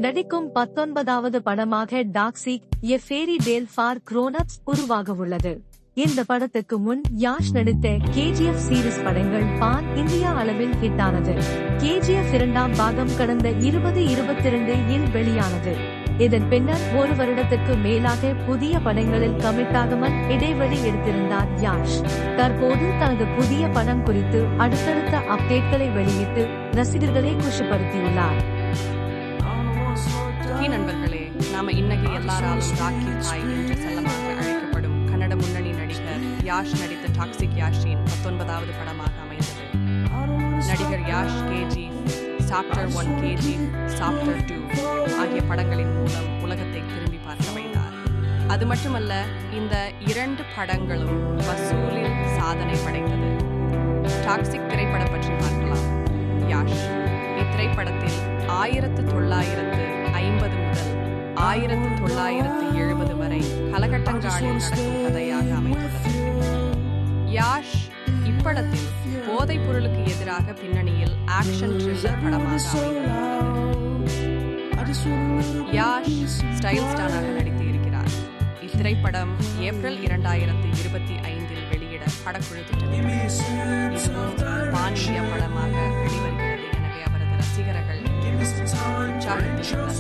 நடிக்கும் 19வது படமாக toxic a fairy tale for grown-ups உருவாக உள்ளது. இந்த படத்துக்கு முன் யாஷ் நடித்த KGF சீரிஸ் படங்கள் பான் இந்தியா அளவில் ஹிட் ஆனது. KGF 2ஆம் பாகம் கடந்த 2022 வெளியானது. இதன் பின்னர் ஒரு வருடத்துக்கு மேலாக புதிய படங்களில் கமிட் ஆகாமல் இடைவெளி எடுத்திருந்தார் யாஷ். தற்போது தனது புதிய படம் குறித்து அடுத்தடுத்த அப்டேட்களை வெளியிட்டு ரசிகர்களை குஷிப்படுத்தியுள்ளார். நண்பர்களே, நாம இன்னைக்கு எல்லாராலும் ராக்கி பாய் என்று செல்லமாக அழைக்கப்படும் கன்னட முன்னணி நடிகர் யாஷ் நடித்த டாக்ஸிக் யாஷின் 19வது படமாக அமைந்தது. நடிகர் Yash KGF, chapter 1 KGF, chapter 2 ஆகிய படங்களின் மூலம் உலகத்தை திரும்பி பார்க்க வைத்தார். அது மட்டுமல்ல, இந்த 2 படங்களும் வசூலில் சாதனை படைத்தது. டாக்ஸிக் திரைப்படம் பற்றி பார்க்கலாம். யாஷ் இத்திரைப்படத்தில் 1950 முதல் 1970 வரை காலகட்டங்களில் நடக்கும் கதையாக அமைந்துள்ளது. யாஷ் இப்படத்தில் போதைப் பொருளுக்கு எதிராக பின்னணியில் ஆக்ஷன் த்ரில்லர் படமாக அமைந்துள்ளது. யாஷ் ஸ்டைல் ஸ்டாராக நடித்து இருக்கிறார். இத்திரைப்படம் ஏப்ரல் 2025 வெளியிட படக்குழு திட்டமிட்டுள்ளது. இதுவும் பான் இந்தியா படமாக வெளிவருகிறது. எனவே அவரது ரசிகர்கள் உற்சாகத்தில்